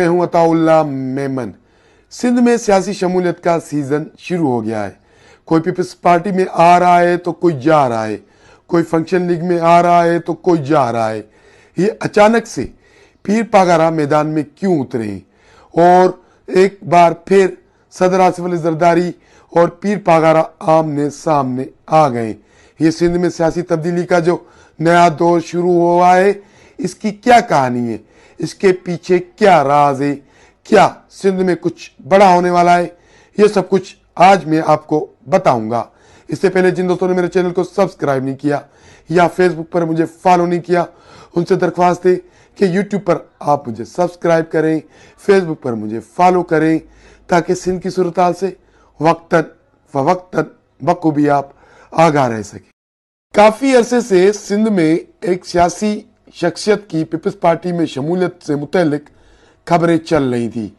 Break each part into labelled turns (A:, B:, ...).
A: मैं हूं अताउल्ला मेमन। सिंध में सियासी शमूलियत का सीजन शुरू हो गया है। कोई पीपल्स पार्टी में आ रहा है तो कोई जा रहा है, कोई फंक्शन लीग में आ रहा है तो कोई जा रहा है। ये अचानक से पीर पागारा मैदान में क्यों उतरे हैं और एक बार फिर सदर आसिफ अली जरदारी और पीर पागारा आमने सामने आ गए। ये सिंध में सियासी तब्दीली का जो नया दौर शुरू हुआ है, इसकी क्या कहानी है, इसके पीछे क्या राज है, क्या सिंध में कुछ बड़ा होने वाला है, ये सब कुछ आज मैं आपको बताऊंगा। इससे पहले जिन दोस्तों ने मेरे चैनल को सब्सक्राइब नहीं किया या फेसबुक पर मुझे फॉलो नहीं किया, उनसे दरख्वास्त है कि यूट्यूब पर आप मुझे सब्सक्राइब करें, फेसबुक पर मुझे फॉलो करें, ताकि सिंध की सूरत से वक्तन फवक्तन बखूबी आप आगाह रह सके। काफी अरसे से सिंध में एक सियासी शख्सियत की पीपल्स पार्टी में शमूलियत से मुतल्लिक खबरें चल रही थी,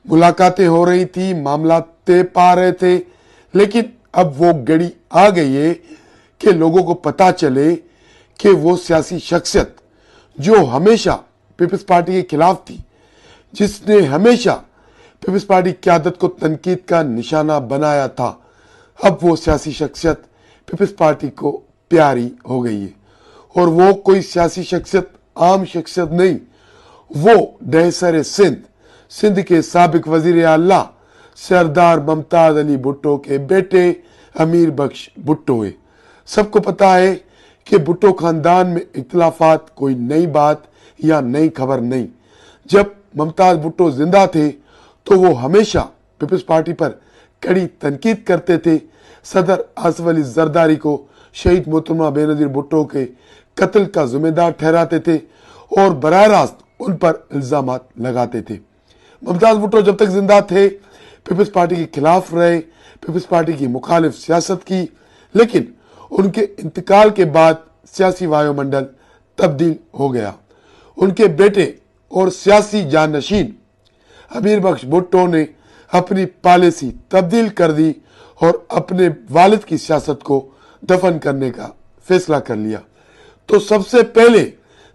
A: मुलाकातें हो रही थी, मामला तय पा रहे थे, लेकिन अब वो घड़ी आ गई है कि लोगों को पता चले कि वो सियासी शख्सियत जो हमेशा पीपल्स पार्टी के खिलाफ थी, जिसने हमेशा पीपल्स पार्टी की क़यादत को तनकीद का निशाना बनाया था, अब वो सियासी शख्सियत पीपल्स पार्टी को प्यारी हो गई है। और वो कोई सियासी शख्सियत आम शख्सियत नहीं, वो डहसर सिंध के साबिक वजीर आला सरदार मुमताज अली भुट्टो के बेटे अमीर बख्श भुट्टो है। सबको पता है कि भुट्टो खानदान में इख्तिलाफात कोई नई बात या नई खबर नहीं। जब मुमताज भुट्टो जिंदा थे तो वो हमेशा पीपल्स पार्टी पर कड़ी तनकीद करते थे, सदर आसिफ अली जरदारी को शहीद मोहतरमा बेनजीर भुट्टो के कत्ल का जिम्मेदार ठहराते थे और बराह रास्त उन पर इल्जामात लगाते थे। मुमताज भुट्टो जब तक जिंदा थे पीपल्स पार्टी के खिलाफ रहे, पीपल्स पार्टी की मुखालिफ सियासत की, लेकिन उनके इंतकाल के बाद सियासी वायुमंडल तब्दील हो गया। उनके बेटे और सियासी जानशीन अमीर बख्श भुट्टो ने अपनी पॉलिसी तब्दील कर दी और अपने वालिद की सियासत को दफन करने का फैसला कर लिया। तो सबसे पहले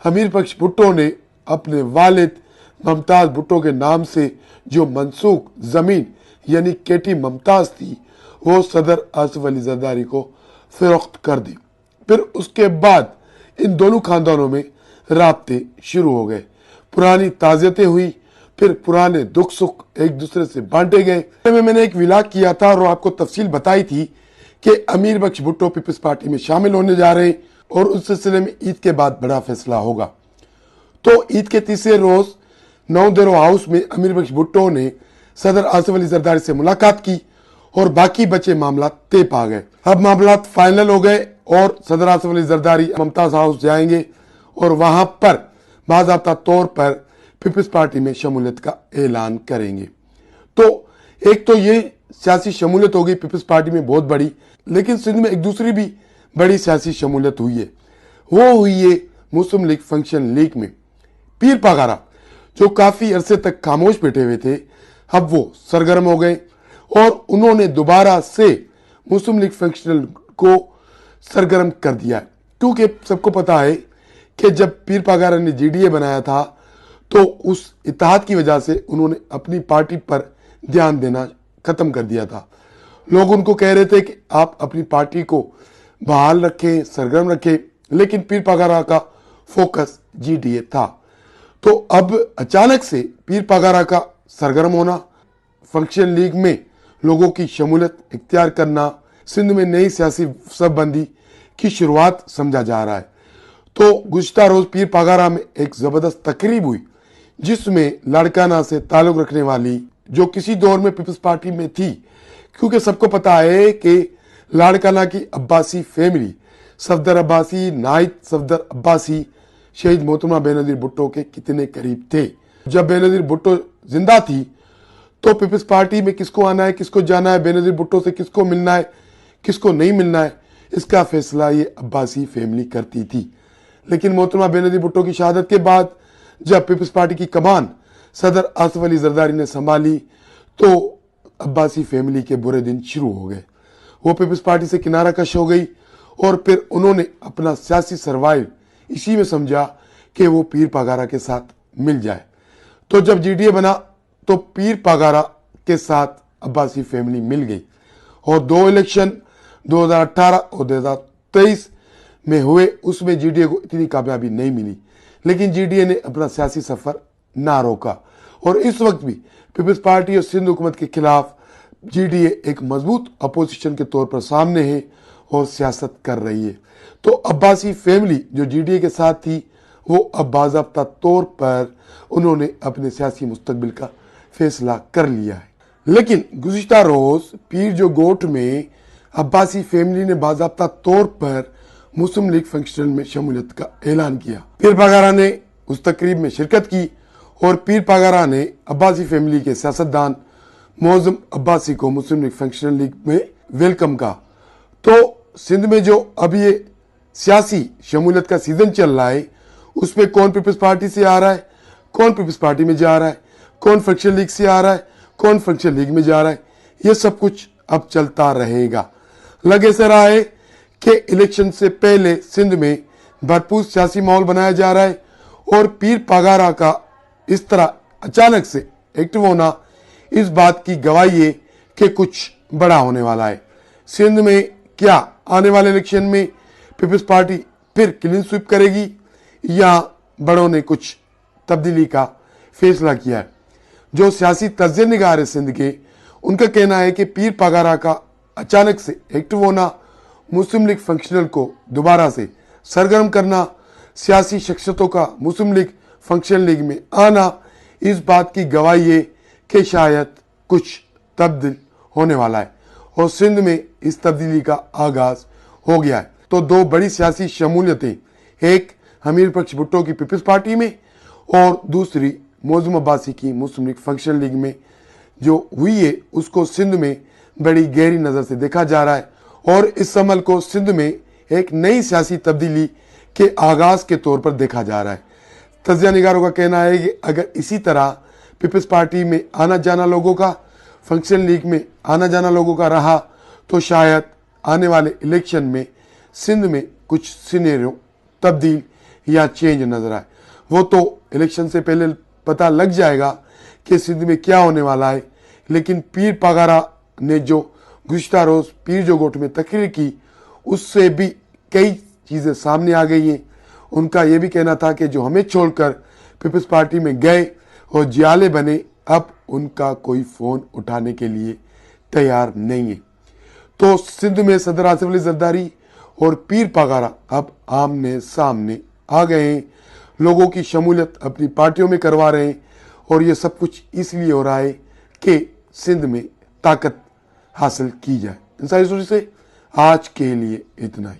A: अमीर बख्श भुट्टो ने अपने वालिद मुमताज भुट्टो के नाम से जो मनसूख जमीन यानी केटी मुमताज थी, वो सदर आसिफ अली जरदारी को फरोख्त कर दी। फिर उसके बाद इन दोनों खानदानों में राब्ते शुरू हो गए, पुरानी ताज़ियतें हुई, फिर पुराने दुख सुख एक दूसरे से बांटे गए। मैंने एक विलाग किया था और आपको तफसील बताई थी कि अमीर बख्श भुट्टो पीपल्स पार्टी में शामिल होने जा रहे हैं और उस सिलसिले में ईद के बाद बड़ा फैसला होगा। तो ईद के तीसरे रोज नौदेरो हाउस में अमीर बख्श भुट्टो ने सदर आसिफ अली जरदारी से मुलाकात की और बाकी बचे मामला तय पा गए। अब मामला फाइनल हो गए और सदर आसिफ अली जरदारी मुमताज हाउस जाएंगे और वहां पर बाज़ाब्ता तौर पर पीपल्स पार्टी में शमूलियत का ऐलान करेंगे। तो एक तो ये सियासी शमूलियत हो गई पीपल्स पार्टी में बहुत बड़ी, लेकिन सिंध में एक दूसरी भी बड़ी सियासी शमूलियत हुई है। वो हुई है मुस्लिम लीग फंक्शन लीग में। पीर पागारा जो काफी अरसे तक खामोश बैठे हुए थे, अब वो सरगर्म हो गए और उन्होंने दोबारा से मुस्लिम लीग फंक्शनल को सरगर्म कर दिया, क्योंकि सबको पता है कि जब पीर पागारा ने जीडीए बनाया था तो उस इत्तेहाद की वजह से उन्होंने अपनी पार्टी पर ध्यान देना खत्म कर दिया था। लोग उनको कह रहे थे कि आप अपनी पार्टी को बहाल रखें, सरगर्म रखें, लेकिन पीर पागारा का फोकस जीडीए था। तो अब अचानक से पीर पागारा का सरगर्म होना, फंक्शन लीग में लोगों की शमूलियत इख्तियार करना, सिंध में नई सियासी सबबंदी की शुरुआत समझा जा रहा है। तो गुज़िश्ता रोज पीर पागारा में एक जबरदस्त तकरीब हुई, जिसमें लाड़काना से ताल्लुक रखने वाली जो किसी दौर में पीपल्स पार्टी में थी, क्योंकि सबको पता है कि लाड़काना की अब्बासी फैमिली सफदर अब्बासी, नाहिद सफदर अब्बासी शहीद मोहतरमा बेनजीर भुट्टो के कितने करीब थे। जब बेनजीर भुट्टो जिंदा थी तो पीपल्स पार्टी में किसको आना है, किसको जाना है, बेनजीर भुट्टो से किसको मिलना है, किसको नहीं मिलना है, इसका फैसला ये अब्बासी फैमिली करती थी। लेकिन मोहतरमा बेनजीर भुट्टो की शहादत के बाद जब पीपल्स पार्टी की कमान सदर आसिफ अली जरदारी ने संभाली तो अब्बासी फैमिली के बुरे दिन शुरू हो गए। वो पीपल्स पार्टी से किनारा कश हो गई और फिर उन्होंने अपना सियासी सर्वाइव इसी में समझा कि वो पीर पागारा के साथ मिल जाए। तो जब जीडीए बना तो पीर पागारा के साथ अब्बासी फैमिली मिल गई और 2 इलेक्शन 2018 और 2023 में हुए, उसमें जीडीए को इतनी कामयाबी नहीं मिली, लेकिन जीडीए ने अपना सियासी सफर ना रोका और इस वक्त भी पीपल्स पार्टी और सिंध हुकूमत के खिलाफ जीडीए एक मजबूत अपोजिशन के तौर पर सामने है और सियासत कर रही है। तो अब्बासी फैमिली जो जीडीए के साथ थी, वो अब बाज़ाब्ता तौर पर उन्होंने अपने सियासी मुस्तकबिल का फैसला कर लिया है। लेकिन गुज़िश्ता रोज पीर जो गोट में अब्बासी फैमिली ने बाज़ाब्ता तौर पर मुस्लिम लीग फंक्शन में शमूलियत का ऐलान किया। पीर पागारा ने उस तकरीब में शिरकत की और पीर पागारा ने अब्बासी फैमिली के सियासतदान मौज़म अब्बासी को मुस्लिम लीग फंक्शनल लीग में वेलकम का। तो सिंध में जो अब ये सियासी शमूलियत का सीजन चल रहा है, उसमें कौन पीपल्स पार्टी से आ रहा है, कौन पीपल्स पार्टी में जा रहा है, कौन फंक्शनल लीग से आ रहा है, कौन फंक्शनल लीग में जा रहा है, ये सब कुछ अब चलता रहेगा। लग ऐसा रहा है कि इलेक्शन से पहले सिंध में भरपूर सियासी माहौल बनाया जा रहा है और पीर पागारा का इस तरह अचानक से एक्टिव होना इस बात की गवाही है कि कुछ बड़ा होने वाला है। सिंध में क्या आने वाले इलेक्शन में पीपल्स पार्टी फिर क्लीन स्वीप करेगी या बड़ों ने कुछ तब्दीली का फैसला किया है? जो सियासी तज्ज़िया निगार है सिंध के, उनका कहना है कि पीर पागारा का अचानक से एक्टिव होना, मुस्लिम लीग फंक्शनल को दोबारा से सरगर्म करना, सियासी शख्सियतों का मुस्लिम लीग फंक्शनल लीग में आना, इस बात की गवाही है कि शायद कुछ तब्दील होने वाला है और सिंध में इस तब्दीली का आगाज हो गया है। तो 2 बड़ी सियासी शमूलियतें, एक हमीर बख्श भुट्टो की पीपल्स पार्टी में और दूसरी मौज़ूम अब्बासी की मुस्लिम लीग फंक्शनल लीग में जो हुई है, उसको सिंध में बड़ी गहरी नज़र से देखा जा रहा है और इस अमल को सिंध में एक नई सियासी तब्दीली के आगाज के तौर पर देखा जा रहा है। तज्ज़िया निगारों का कहना है कि अगर इसी तरह पीपल्स पार्टी में आना जाना लोगों का, फंक्शनल लीग में आना जाना लोगों का रहा, तो शायद आने वाले इलेक्शन में सिंध में कुछ सिनेरियो तब्दील या चेंज नजर आए। वो तो इलेक्शन से पहले पता लग जाएगा कि सिंध में क्या होने वाला है, लेकिन पीर पागारा ने जो गुज़िश्ता रोज पीर जो गोट में तकरीर की, उससे भी कई चीज़ें सामने आ गई हैं। उनका ये भी कहना था कि जो हमें छोड़कर पीपल्स पार्टी में गए और जियाले बने, अब उनका कोई फ़ोन उठाने के लिए तैयार नहीं है। तो सिंध में सदर आसिफ अली जरदारी और पीर पागारा अब आमने सामने आ गए हैं, लोगों की शमूलियत अपनी पार्टियों में करवा रहे हैं और ये सब कुछ इसलिए हो रहा है कि सिंध में ताकत हासिल की जाए। इन सारी सोच से आज के लिए इतना ही।